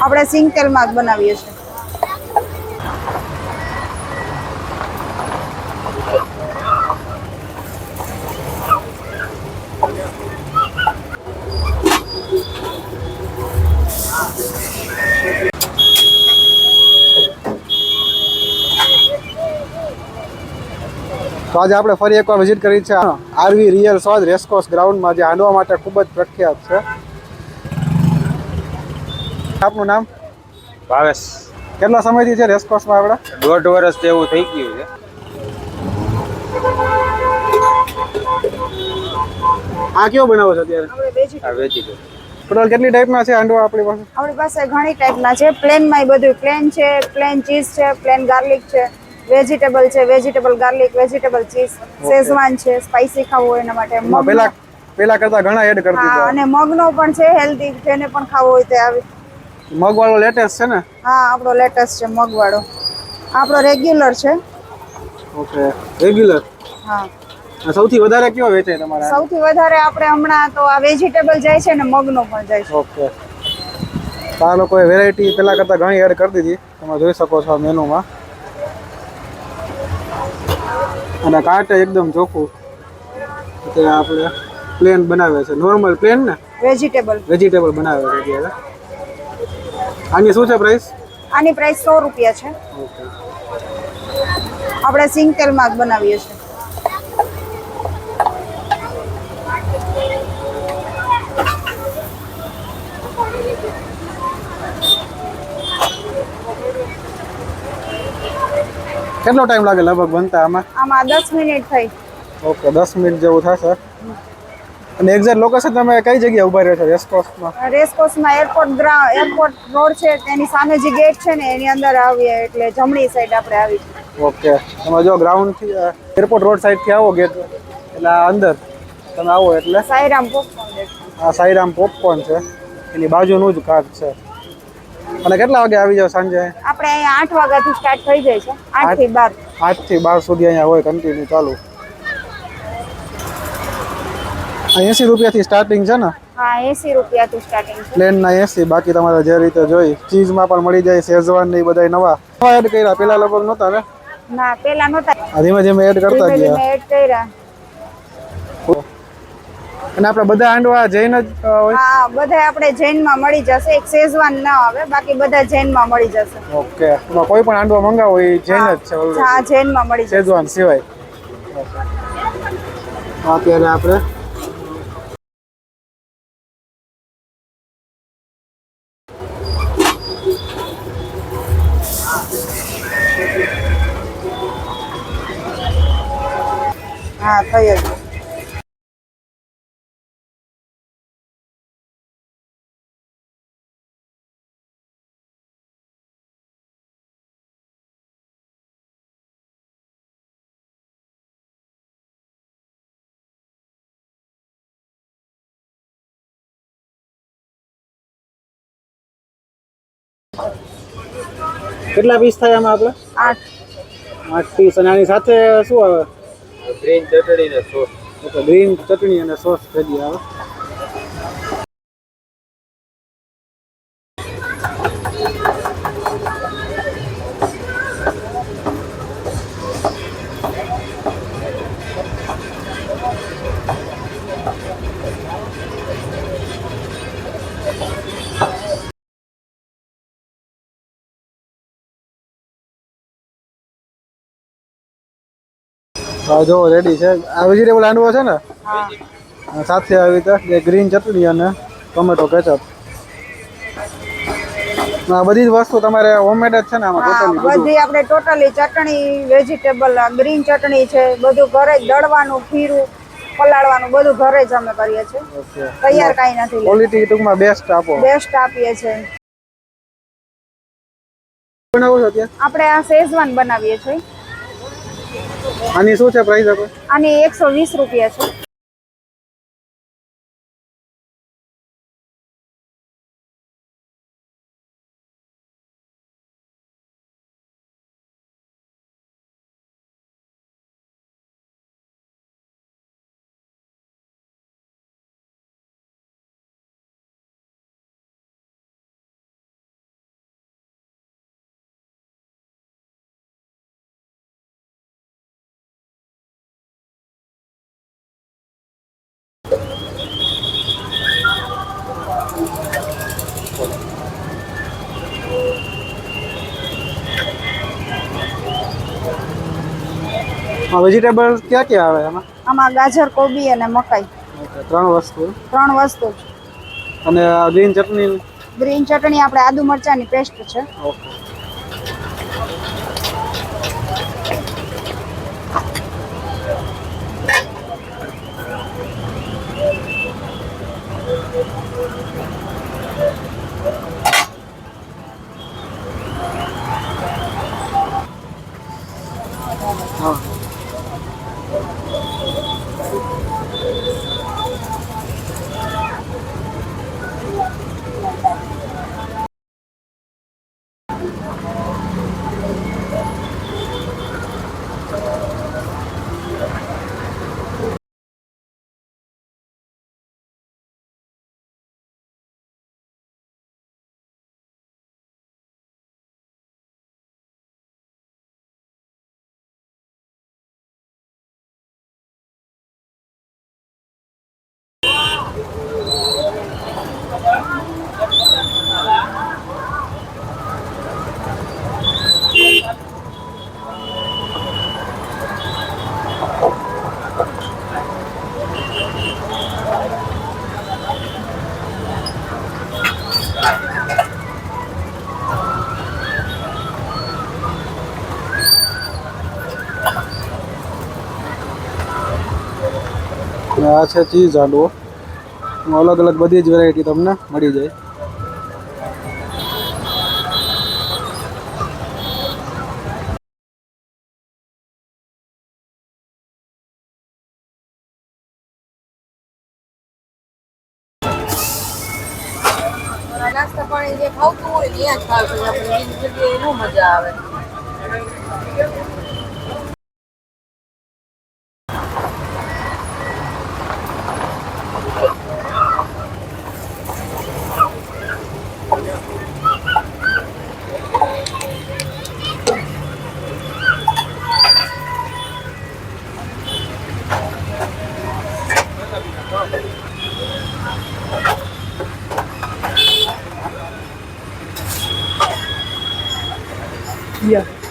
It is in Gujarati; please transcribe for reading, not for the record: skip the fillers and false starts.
આપણે સિંગ તેલમાં જ બનાવીએ છીએ. તો આજે આપણે ફરી એકવાર વિઝિટ કરી છે આરવી રિયલ સ્વાદ રેસકોર્સ ગ્રાઉન્ડમાં, જે હાંડવા માટે ખૂબ જ પ્રખ્યાત છે. આપનું નામ? ભાવેશ. કેટલા સમયથી છે રેસકોર્સમાં આપણે? 1.5 વર્ષ જેવું થઈ ગયું છે. આ કેવો બનાવો છો અત્યારે? આપણે વેજીટેબલ. ટોટલ કેટલી ટાઈપના છે હાંડવા આપણી પાસે? આપણી પાસે ઘણી ટાઈપના છે. પ્લેનમાં બધું પ્લેન છે, પ્લેન ચીઝ છે, પ્લેન ગાર્લિક છે, વેજીટેબલ છે, vegetable garlic, vegetable cheese, Schezwan છે, સ્પાઈસી ખાવું હોય એના માટે. પેલા કરતા ઘણા એડ કરી દીધા. અને મગનો પણ છે, હેલ્ધી, જેને પણ ખાવો હોય તે આવી. મગવાળો લેટેસ્ટ છે ને? હા, આપણો લેટેસ્ટ છે મગવાળો. આપણો રેગ્યુલર છે. Okay, regular. હા. સૌથી વધારે કયો વેચાય તમારા? સૌથી વધારે આપણે હમણાં તો આ વેજીટેબલ જાય છે ને મગનો પણ જાય છે. ઓકે. આ લોકોએ વેરાયટી પેલા કરતા ઘણી એડ કરી દીધી, તમે જોઈ શકો છો મેનુમાં. અને કાર્ટ એકદમ ચોખ્ખું. અત્યારે આપણે પ્લેન બનાવે છે, નોર્મલ પ્લેન ને વેજીટેબલ બનાવે છે અત્યારે. આની શું છે પ્રાઇસ? આની પ્રાઇસ 100 રૂપિયા છે. ઓકે. આપણે સિંગ તેલમાં જ બનાવીએ છીએ. કેટલો ટાઈમ લાગે લગભગ બનતા આમાં? આમાં 10 મિનિટ થઈ. ઓકે, 10 મિનિટ જેવું થશે. અને એક્ઝેક્ટ લોકેશન તમે કઈ જગ્યાએ ઉભા રહ્યો છો રેસકોર્સમાં? રેસકોર્સમાં એરપોર્ટ રોડ છે, તેની સામે જે ગેટ છે ને એની અંદર આવીએ એટલે જમણી સાઈડ આપણે આવી. ઓકે, તમે જો ગ્રાઉન્ડથી એરપોર્ટ રોડ સાઈડથી આવો ગેટ એટલે અંદર તમે આવો એટલે સાઈરામ પોપકોર્ન. આ સાઈરામ પોપકોર્ન છે, એની બાજુનું જ કાર્ટ છે. અને કેટલા વાગે આવી જાવ સાંજે? આપણે અહીંયા 8 વાગ્યાથી સ્ટાર્ટ થઈ જાય છે. 8 થી 12. 8 થી 12 સુધી અહીંયા હોય કન્ટિન્યુ ચાલુ. 80 રૂપિયાથી સ્ટાર્ટિંગ છે ને? હા, 80 રૂપિયાથી સ્ટાર્ટિંગ છે. પ્લેનના 80, બાકી તમારે જે રીતે જોઈ ચીઝમાં પણ મળી જાય, શેઝવાન ને એ બધા નવા એડ કર્યા. પેલા લગભગ નહોતા ને? ના, પેલા નહોતા. ધીમે ધીમે એડ કરતા ગયા. ધીમે એડ કર્યા. અને આપણે બધા હાંડવા જૈન જ હોય? હા, બધા આપણે જૈનમાં મળી જશે. એક શેઝવાન ના આવે, બાકી બધા જૈનમાં મળી જશે. ઓકે, એમાં કોઈ પણ હાંડવા મંગાવો એ જૈન જ છે? હા, જૈનમાં મળી જશે. શેઝવાન સિવાય. અત્યારે આપણે હા, થઈ જ. કેટલા પીસ થાય આમાં આપણે? 8 પીસ. અને આની સાથે શું આવે? ગ્રીન ચટણી ને સોસ. ઓકે, ગ્રીન ચટણી અને સોસ ભેગી આવે. હા, જો રેડી છે. આ વેજીટેબલ હાંડવો છે ને? હા. સાથે આવી રીતે ગ્રીન ચટણી અને ટોમેટો કેચઅપ. બધી જ વસ્તુ તમારે હોમમેડ જ છે ને આમાં? ટોટલી બધી આપણે ટોટલી ચટણી, વેજીટેબલ, ગ્રીન ચટણી છે, બધું ઘરે જ દળવાનું, ખીરું પલાળવાનું બધું ઘરે જ અમે કરીએ છીએ. તૈયાર કાંઈ નથી. ક્વોલિટી ટૂંકમાં બેસ્ટ આપો. બેસ્ટ આપીએ છીએ. બનાવો છો ત્યાં? આપણે આ શેઝવાન બનાવીએ છીએ. આની શું છે પ્રાઇસ આપણે? આની 120 રૂપિયા છે. વેજીટેબલ ક્યાં ક્યાં આવે એમાં? આમાં ગાજર, કોબી અને મકાઈ, ઓકે, 3 વસ્તુ. 3 વસ્તુ છે. અને ગ્રીન ચટણી. ગ્રીન ચટણી આપણે આદુ મરચાંની પેસ્ટ છે. ઓકે. હા. અને આ છે ચીઝ હાંડવો. અલગ અલગ બધી જ વેરાયટી તમને મળી જાય. નાસ્તા પાણી જે ખાવતું હોય ને ત્યાં જ ખાવતું હોય. આપણે બીજી જગ્યાએ ન મજા આવે. Yeah.